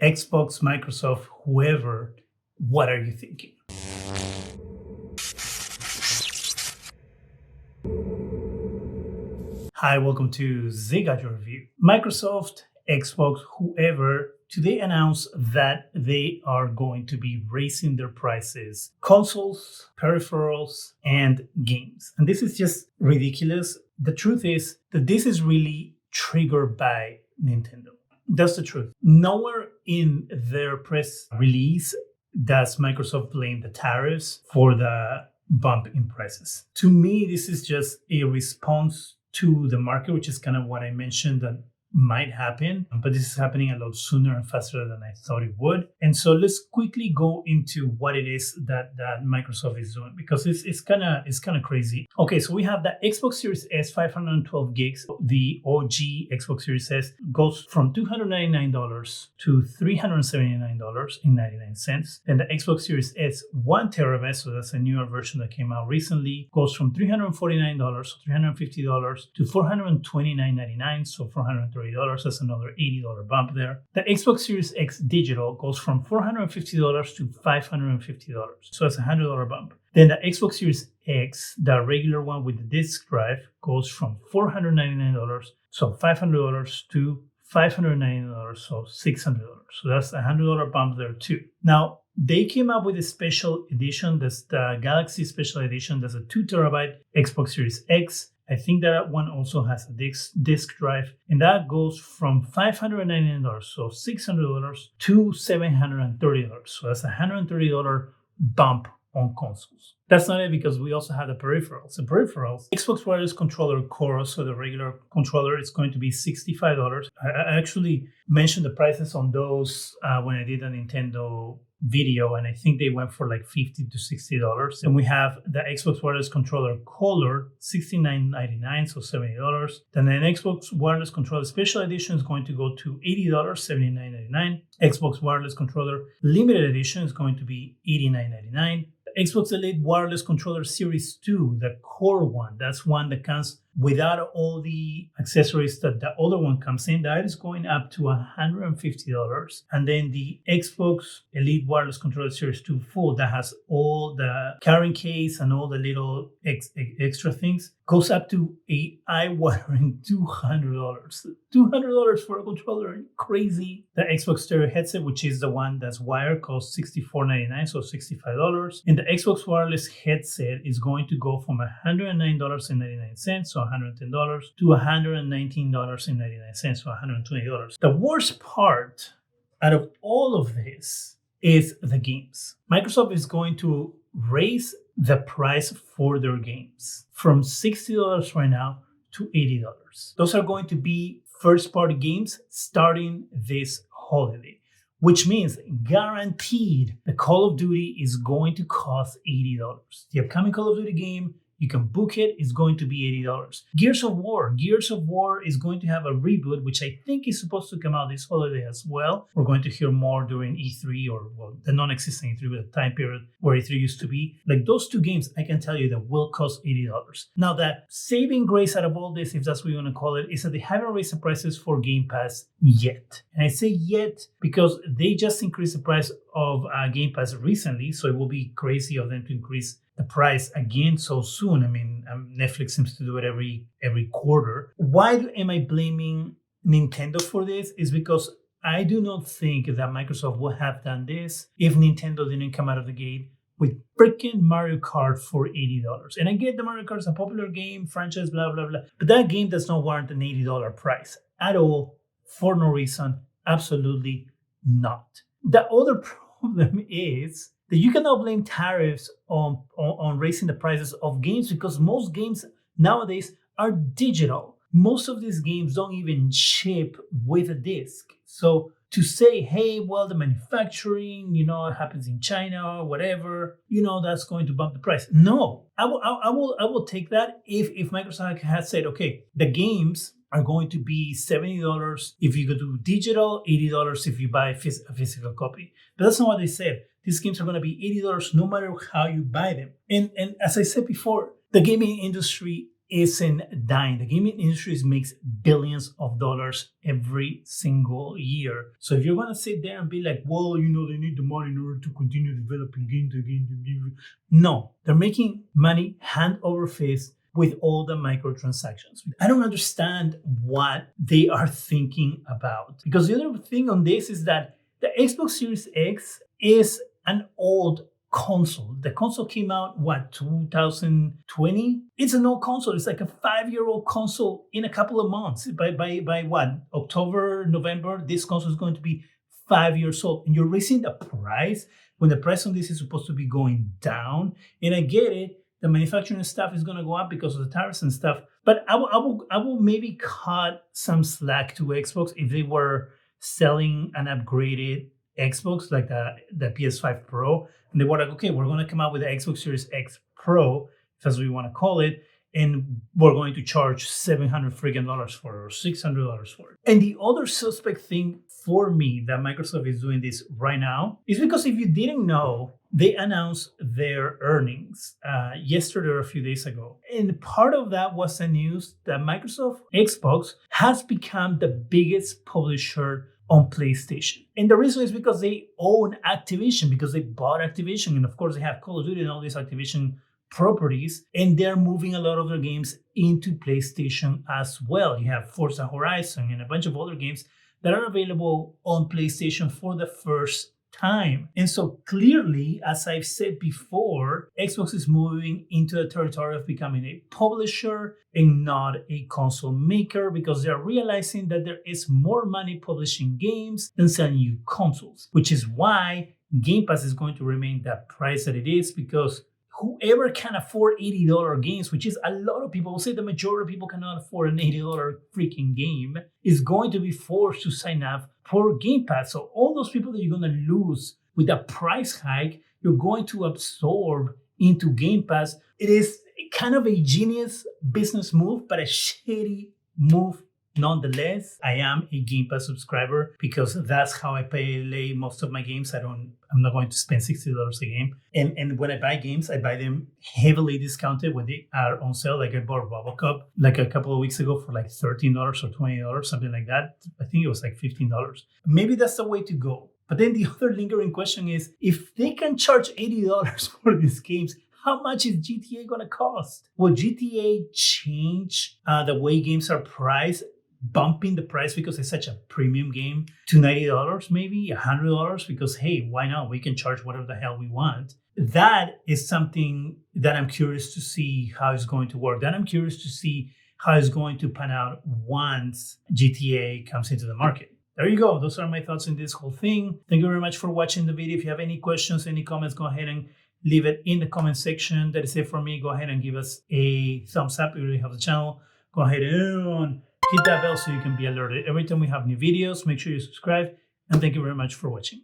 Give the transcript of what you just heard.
Xbox, Microsoft, whoever, what are you thinking? Hi, welcome to Zgadgetreview. Microsoft, Xbox, whoever, today announced that they are going to be raising their prices, consoles, peripherals, and games. And this is just ridiculous. The truth is that this is really triggered by Nintendo. That's the truth. Nowhere in their press release does Microsoft blame the tariffs for the bump in prices. To me, this is just a response to the market, which is kind of what I mentioned that might happen, but this is happening a lot sooner and faster than I thought it would. And so let's quickly go into what it is that Microsoft is doing, because it's kind of crazy. Okay, so we have the Xbox Series S 512 gigs. The OG Xbox Series S goes from $299 to $379.99. And the Xbox Series S 1 terabyte, so that's a newer version that came out recently, goes from $349, so $350 to $429.99, so $430. That's another $80 bump there. The Xbox Series X Digital goes from $450 to $550. So that's a $100 bump. Then the Xbox Series X, the regular one with the disc drive, goes from $499, so $500 to $599, so $600. So that's a $100 bump there too. Now, they came up with a special edition. That's the Galaxy Special Edition. That's a 2 terabyte Xbox Series X. I think that one also has a disc drive, and that goes from $599, so $600, to $730. So that's a $130 bump on consoles. That's not it, because we also have the peripherals. The peripherals, Xbox Wireless Controller Core, so the regular controller, is going to be $65. I actually mentioned the prices on those when I did a Nintendo video, and I think they went for like $50 to $60. And we have the Xbox Wireless Controller Color, $69.99, so $70. Then the Xbox Wireless Controller Special Edition is going to go to $80, $79.99. Xbox Wireless Controller Limited Edition is going to be $89.99. Xbox Elite Wireless Controller Series 2, the core one, that's one that comes without all the accessories that the other one comes in. That is going up to $150. And then the Xbox Elite Wireless Controller Series 2 full, that has all the carrying case and all the little extra things, goes up to a eye-watering $200. $200 for a controller, crazy. The Xbox Stereo headset, which is the one that's wired, costs $64.99, so $65. And the Xbox Wireless headset is going to go from $109.99, so $110, to $119.99, so $120. The worst part out of all of this is the games. Microsoft is going to raise the price for their games from $60 right now to $80. Those are going to be first-party games starting this holiday, which means guaranteed the Call of Duty is going to cost $80. The upcoming Call of Duty game, you can book it, it's going to be $80. Gears of War is going to have a reboot, which I think is supposed to come out this holiday as well. We're going to hear more during E3, or the non-existent E3, the time period where E3 used to be. Like those two games, I can tell you that will cost $80. Now, that saving grace out of all this, if that's what you want to call it, is that they haven't raised the prices for Game Pass yet. And I say yet because they just increased the price of Game Pass recently, so it will be crazy of them to increase the price again so soon. I mean, Netflix seems to do it every quarter. Why am I blaming Nintendo for this? Is because I do not think that Microsoft would have done this if Nintendo didn't come out of the gate with freaking Mario Kart for $80. And I get the Mario Kart is a popular game, franchise, blah, blah, blah. But that game does not warrant an $80 price at all, for no reason. Absolutely not. The other problem is that you cannot blame tariffs on raising the prices of games, because most games nowadays are digital. Most of these games don't even ship with a disc. So to say, hey, well, the manufacturing, it happens in China or whatever, that's going to bump the price. No, I will take that if Microsoft has said, okay, the games are going to be $70 if you go to digital, $80 if you buy a physical copy. But that's not what they said. These games are going to be $80 no matter how you buy them. And as I said before, the gaming industry isn't dying. The gaming industry makes billions of dollars every single year. So if you're going to sit there and be like, well, you know, they need the money in order to continue developing games again. No, they're making money hand over fist with all the microtransactions. I don't understand what they are thinking about. Because the other thing on this is that the Xbox Series X is an old console. The console came out, 2020? It's an old console. It's like a 5-year-old console in a couple of months. By what? October, November, this console is going to be 5 years old. And you're raising the price when the price on this is supposed to be going down. And I get it. The manufacturing stuff is going to go up because of the tariffs and stuff. But I will maybe cut some slack to Xbox if they were selling an upgraded Xbox like the PS5 Pro, and they were like, okay, we're going to come out with the Xbox Series X Pro, if that's what you want to call it, and we're going to charge $700 for it or $600 for it. And the other suspect thing for me that Microsoft is doing this right now is because if you didn't know, they announced their earnings yesterday or a few days ago. And part of that was the news that Microsoft Xbox has become the biggest publisher on PlayStation. And the reason is because they own Activision, because they bought Activision. And of course, they have Call of Duty and all these Activision properties. And they're moving a lot of their games into PlayStation as well. You have Forza Horizon and a bunch of other games that are available on PlayStation for the first time. And so clearly, as I've said before, Xbox is moving into the territory of becoming a publisher and not a console maker, because they're realizing that there is more money publishing games than selling you consoles, which is why Game Pass is going to remain that price that it is, because whoever can afford $80 games, which is a lot of people, will say the majority of people cannot afford an $80 freaking game, is going to be forced to sign up for Game Pass. So all those people that you're going to lose with a price hike, you're going to absorb into Game Pass. It is kind of a genius business move, but a shitty move nonetheless. I am a Game Pass subscriber because that's how I play most of my games. I'm not going to spend $60 a game. And when I buy games, I buy them heavily discounted when they are on sale. Like I bought RoboCop like a couple of weeks ago for like $13 or $20, something like that. I think it was like $15. Maybe that's the way to go. But then the other lingering question is, if they can charge $80 for these games, how much is GTA going to cost? Will GTA change the way games are priced, bumping the price because it's such a premium game to $90, maybe $100? Because, hey, why not? We can charge whatever the hell we want. That is something that I'm curious to see how it's going to work. That I'm curious to see how it's going to pan out once GTA comes into the market. There you go. Those are my thoughts on this whole thing. Thank you very much for watching the video. If you have any questions, any comments, go ahead and leave it in the comment section. That is it for me. Go ahead and give us a thumbs up if you really have the channel. Go ahead and hit that bell so you can be alerted every time we have new videos. Make sure you subscribe. And thank you very much for watching.